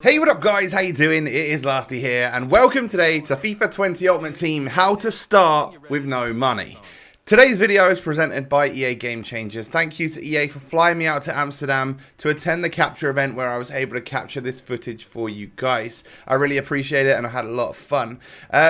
Hey, what up guys, how you doing? It is Lasty here and welcome today to FIFA 20 Ultimate Team, how to start with no money. Today's video is presented by EA Gamechangers. Thank you to EA for flying me out to Amsterdam to attend the capture event where I was able to capture this footage for you guys. I really appreciate it and I had a lot of fun.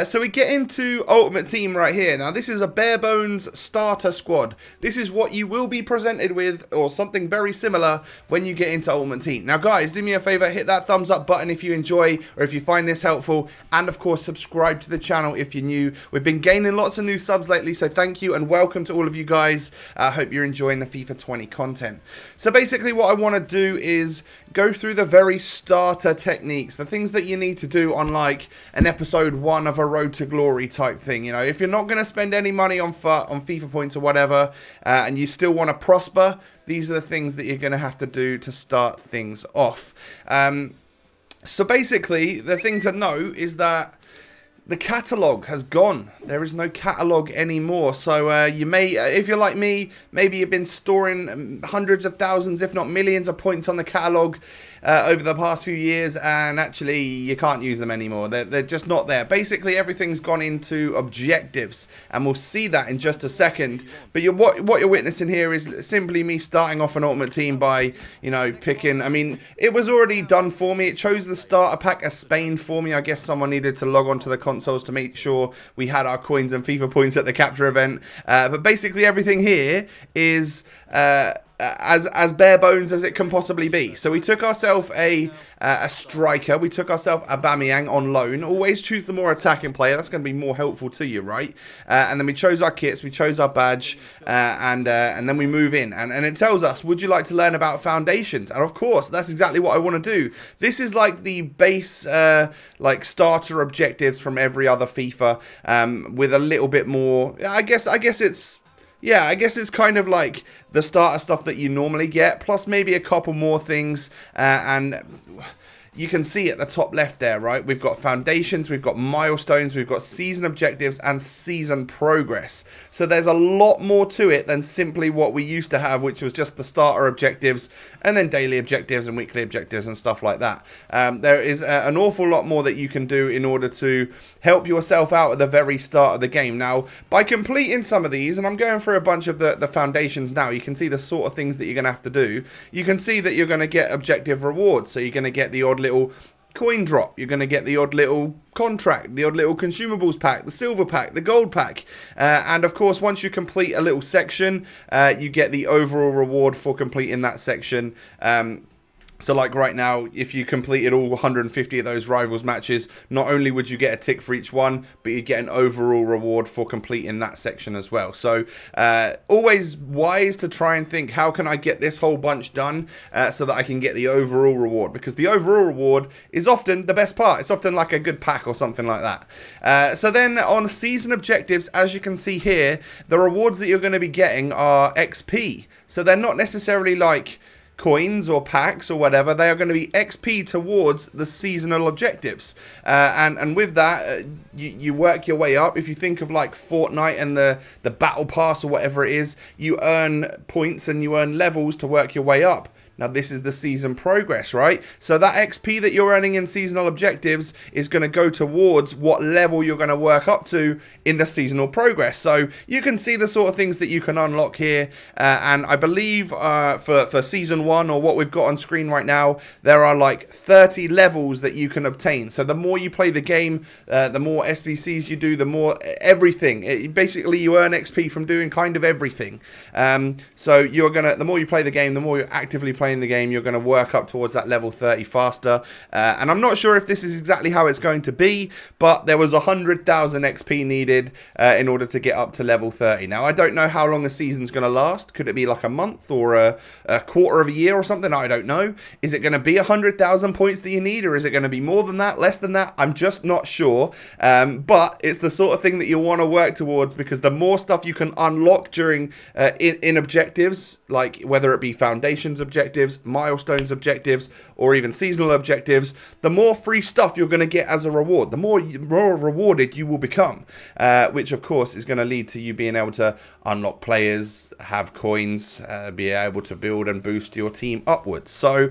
So we get into Ultimate Team right here. Now this is a bare bones starter squad. This is what you will be presented with or something very similar when you get into Ultimate Team. Now guys, do me a favor, hit that thumbs up button if you enjoy or if you find this helpful, and of course subscribe to the channel if you're new. We've been gaining lots of new subs lately, so thank you and welcome to all of you guys. I hope you're enjoying the FIFA 20 content. So basically what I want to do is go through the very starter techniques, the things that you need to do on like an episode 1 of a Road to Glory type thing. You know, if you're not going to spend any money on FIFA points or whatever, and you still want to prosper, these are the things that you're going to have to do to start things off. So basically the thing to know is that the catalogue has gone. There is no catalogue anymore. So you may, if you're like me, maybe you've been storing hundreds of thousands, if not millions of points on the catalogue over the past few years, and actually you can't use them anymore. They're just not there. Basically everything's gone into objectives, and we'll see that in just a second. But what you're witnessing here is simply me starting off an Ultimate Team by, you know, picking, I mean, it was already done for me. It chose the starter pack as Spain for me. I guess someone needed to log on to the consoles to make sure we had our coins and FIFA points at the capture event. But basically everything here is as bare bones as it can possibly be. So we took ourselves a striker. We took ourselves a Aubameyang on loan. Always choose the more attacking player. That's going to be more helpful to you, right? And then we chose our kits. We chose our badge. And then we move in. And it tells us, would you like to learn about foundations? And of course, that's exactly what I want to do. This is like the base like starter objectives from every other FIFA, with a little bit more. I guess it's... Yeah, I guess it's kind of like the starter stuff that you normally get, plus maybe a couple more things, and you can see at the top left there, right? We've got foundations, we've got milestones, we've got season objectives and season progress. So there's a lot more to it than simply what we used to have, which was just the starter objectives and then daily objectives and weekly objectives and stuff like that. There is an awful lot more that you can do in order to help yourself out at the very start of the game. Now, by completing some of these, and I'm going through a bunch of the foundations now, you can see the sort of things that you're going to have to do. You can see that you're going to get objective rewards. So you're going to get the odd little coin drop, you're going to get the odd little contract, the odd little consumables pack, the silver pack, the gold pack, and of course once you complete a little section, you get the overall reward for completing that section. So like right now, if you completed all 150 of those rivals matches, not only would you get a tick for each one, but you get an overall reward for completing that section as well. So always wise to try and think, how can I get this whole bunch done so that I can get the overall reward? Because the overall reward is often the best part. It's often like a good pack or something like that. So then on season objectives, as you can see here, the rewards that you're going to be getting are XP. So they're not necessarily like coins or packs or whatever. They are going to be XP towards the seasonal objectives, and with that you work your way up. If you think of like Fortnite and the battle pass or whatever it is, you earn points and you earn levels to work your way up. Now this is the season progress, right? So that XP that you're earning in seasonal objectives is going to go towards what level you're going to work up to in the seasonal progress. So you can see the sort of things that you can unlock here, and I believe for season 1, or what we've got on screen right now, there are like 30 levels that you can obtain. So the more you play the game, the more SBCs you do, the more everything. Basically you earn XP from doing kind of everything. So you're gonna, the more you play the game, the more you're actively playing the game, you're going to work up towards that level 30 faster. And I'm not sure if this is exactly how it's going to be, but there was 100,000 XP needed in order to get up to level 30. Now, I don't know how long a season's going to last. Could it be like a month or a quarter of a year or something? I don't know. Is it going to be 100,000 points that you need, or is it going to be more than that, less than that? I'm just not sure. But it's the sort of thing that you want to work towards, because the more stuff you can unlock during in objectives, like whether it be foundations objectives, milestones objectives, or even seasonal objectives, the more free stuff you're going to get as a reward, the more rewarded you will become, which of course is going to lead to you being able to unlock players, have coins, be able to build and boost your team upwards. So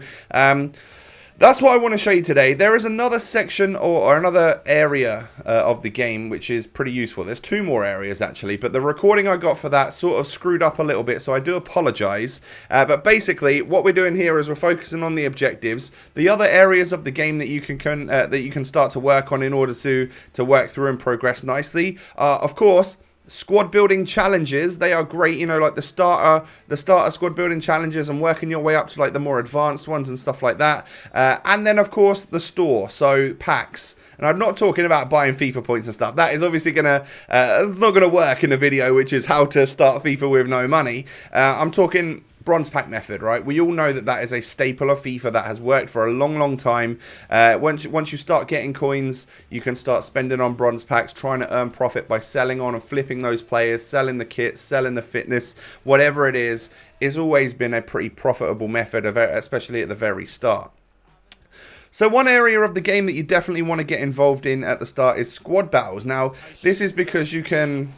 That's what I want to show you today. There is another section or another area of the game which is pretty useful. There's two more areas actually, but the recording I got for that sort of screwed up a little bit, so I do apologize. But basically, what we're doing here is we're focusing on the objectives. The other areas of the game that you can start to work on in order to work through and progress nicely are, of course, squad building challenges. They are great, you know, like the starter squad building challenges and working your way up to like the more advanced ones and stuff like that. And then of course the store, so packs. And I'm not talking about buying FIFA points and stuff. That is obviously it's not gonna work in the video, which is how to start FIFA with no money. I'm talking bronze pack method, right? We all know that that is a staple of FIFA that has worked for a long time. Once you start getting coins, you can start spending on bronze packs, trying to earn profit by selling on and flipping those players, selling the kits, selling the fitness, whatever it is. It's always been a pretty profitable method, especially at the very start. So one area of the game that you definitely want to get involved in at the start is squad battles. Now, this is because you can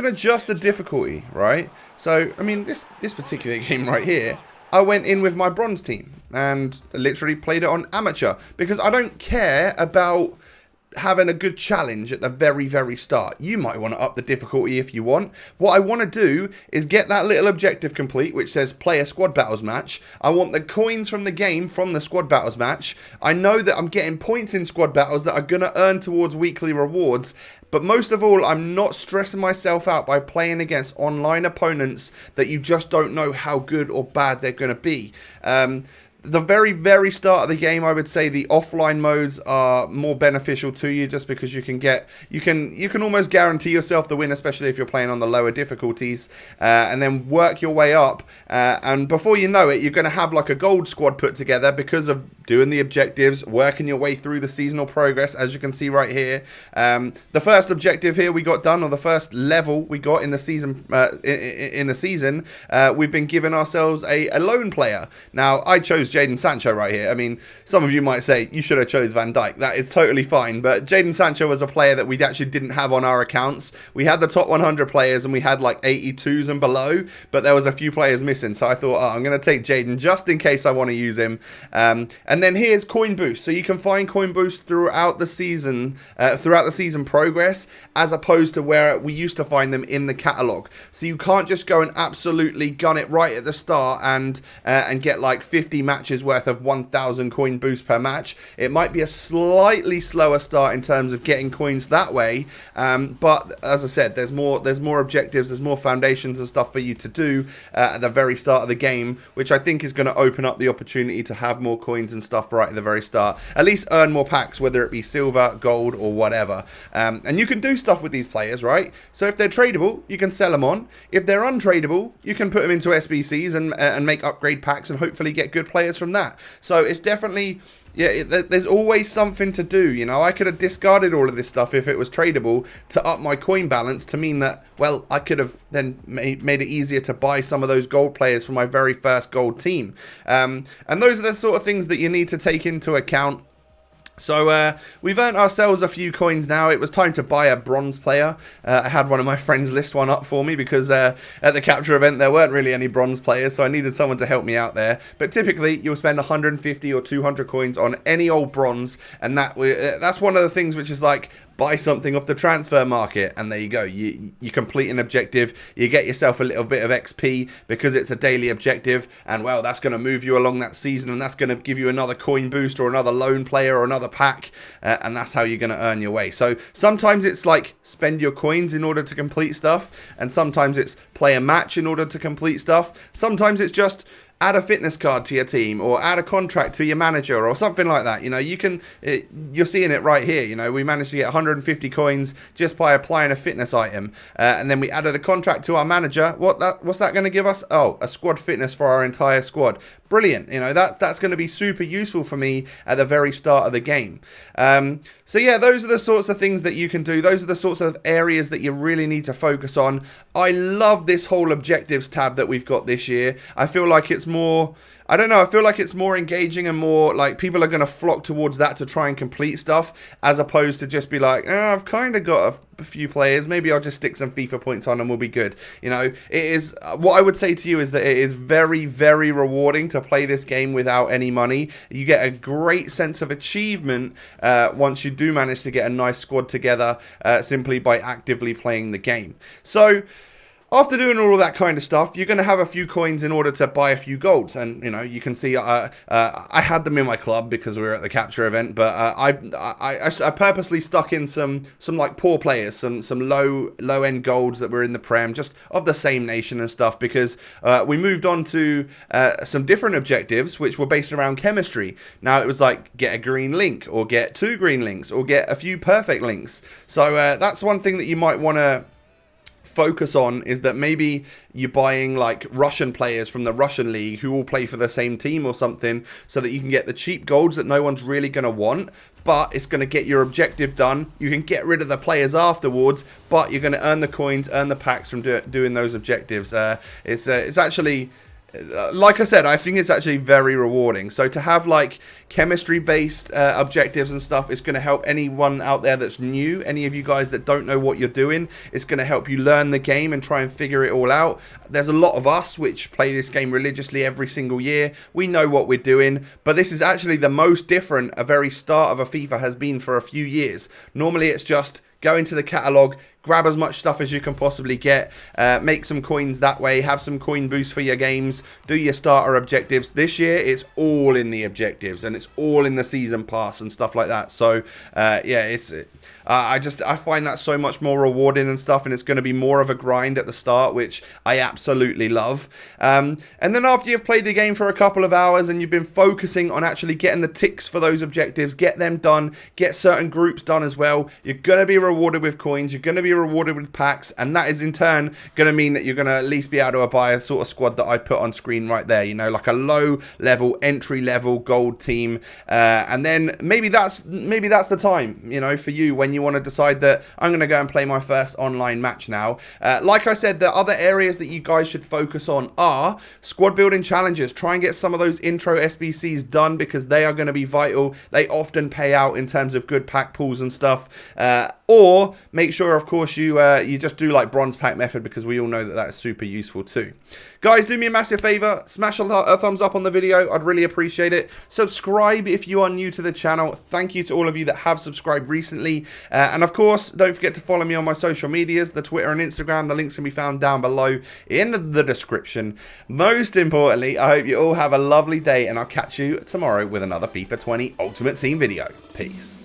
adjust the difficulty, right? So, I mean, this particular game right here, I went in with my bronze team and literally played it on amateur because I don't care about having a good challenge at the very start. You might want to up the difficulty if you want. What I want to do is get that little objective complete, which says play a squad battles match. I want the coins from the game from the squad battles match. I know that I'm getting points in squad battles that are going to earn towards weekly rewards. But most of all, I'm not stressing myself out by playing against online opponents that you just don't know how good or bad they're going to be. The very start of the game, I would say the offline modes are more beneficial to you, just because you can almost guarantee yourself the win, especially if you're playing on the lower difficulties, and then work your way up, and before you know it, you're going to have like a gold squad put together because of doing the objectives, working your way through the seasonal progress, as you can see right here. The first objective here we got done, or the first level we got in the season, we've been giving ourselves a lone player. Now, I chose Jadon Sancho right here. I mean, some of you might say you should have chose Van Dijk. That is totally fine, but Jadon Sancho was a player that we actually didn't have on our accounts. We had the top 100 players and we had like 82s and below, but there was a few players missing, so I thought, oh, I'm going to take Jadon just in case I want to use him. And then here's coin boost. So you can find coin boost throughout the season progress, as opposed to where we used to find them in the catalog. So you can't just go and absolutely gun it right at the start and get like 50 matches worth of 1,000 coin boost per match. It might be a slightly slower start in terms of getting coins that way, but as I said, there's more objectives, there's more foundations and stuff for you to do at the very start of the game, which I think is going to open up the opportunity to have more coins and stuff right at the very start. At least earn more packs, whether it be silver, gold, or whatever. And you can do stuff with these players, right? So if they're tradable, you can sell them on. If they're untradable, you can put them into SBCs and make upgrade packs and hopefully get good players from that. So it's definitely, yeah, there's always something to do. You know, I could have discarded all of this stuff if it was tradable to up my coin balance, to mean that, well, I could have then made it easier to buy some of those gold players for my very first gold team. And those are the sort of things that you need to take into account. So we've earned ourselves a few coins now. It was time to buy a bronze player. I had one of my friends list one up for me because at the capture event there weren't really any bronze players, so I needed someone to help me out there. But typically you'll spend 150 or 200 coins on any old bronze, and that's one of the things which is like, buy something off the transfer market, and there you go. You complete an objective, you get yourself a little bit of XP because it's a daily objective, and well, that's going to move you along that season, and that's going to give you another coin boost or another loan player or another pack, and that's how you're going to earn your way. So sometimes it's like spend your coins in order to complete stuff, and sometimes it's play a match in order to complete stuff. Sometimes it's just add a fitness card to your team, or add a contract to your manager, or something like that. You know, you're seeing it right here. You know, we managed to get 150 coins just by applying a fitness item, and then we added a contract to our manager. What's that going to give us? Oh, a squad fitness for our entire squad. Brilliant. You know, that's going to be super useful for me at the very start of the game. So yeah, those are the sorts of things that you can do. Those are the sorts of areas that you really need to focus on. I love this whole objectives tab that we've got this year. I feel like it's more, I don't know, I feel like it's more engaging and more like people are going to flock towards that to try and complete stuff, as opposed to just be like, oh, I've kind of got a few players, maybe I'll just stick some FIFA points on and we'll be good. You know, it is, what I would say to you is that it is very, very rewarding to play this game without any money. You get a great sense of achievement once you do manage to get a nice squad together simply by actively playing the game. So after doing all of that kind of stuff, you're going to have a few coins in order to buy a few golds. And, you know, you can see I had them in my club because we were at the capture event, but I purposely stuck in some like poor players, some low-end golds that were in the Prem, just of the same nation and stuff, because we moved on to some different objectives, which were based around chemistry. Now, it was like, get a green link, or get 2 green links, or get a few perfect links. So that's one thing that you might want to focus on, is that maybe you're buying like Russian players from the Russian league who all play for the same team or something, so that you can get the cheap golds that no one's really going to want, but it's going to get your objective done. You can get rid of the players afterwards, but you're going to earn the coins, earn the packs from doing those objectives. It's actually, like I said, I think it's actually very rewarding. So to have like chemistry based objectives and stuff is going to help anyone out there that's new, any of you guys that don't know what you're doing. It's going to help you learn the game and try and figure it all out. There's a lot of us which play this game religiously every single year. We know what we're doing, but this is actually the most different a very start of a FIFA has been for a few years. Normally it's just go into the catalogue, grab as much stuff as you can possibly get, make some coins that way, have some coin boosts for your games, do your starter objectives. This year, it's all in the objectives, and it's all in the season pass and stuff like that. So, yeah, it's I find that so much more rewarding and stuff, and it's going to be more of a grind at the start, which I absolutely love. And then after you've played the game for a couple of hours and you've been focusing on actually getting the ticks for those objectives, get them done, get certain groups done as well, you're going to be rewarded with coins, you're going to be rewarded with packs, and that is in turn going to mean that you're going to at least be able to buy a sort of squad that I put on screen right there, you know, like a low level, entry level gold team, and then maybe that's the time, you know, for you when you want to decide that I'm going to go and play my first online match now. Like I said, the other areas that you guys should focus on are squad building challenges. Try and get some of those intro SBCs done, because they are going to be vital. They often pay out in terms of good pack pools and stuff. Or make sure, of course, you just do like bronze pack method, because we all know that is super useful too. Guys, do me a massive favor, smash a thumbs up on the video. I'd really appreciate it. Subscribe if you are new to the channel. Thank you to all of you that have subscribed recently. And of course, don't forget to follow me on my social medias, the Twitter and Instagram. The links can be found down below in the description. Most importantly, I hope you all have a lovely day, and I'll catch you tomorrow with another FIFA 20 Ultimate Team video. Peace.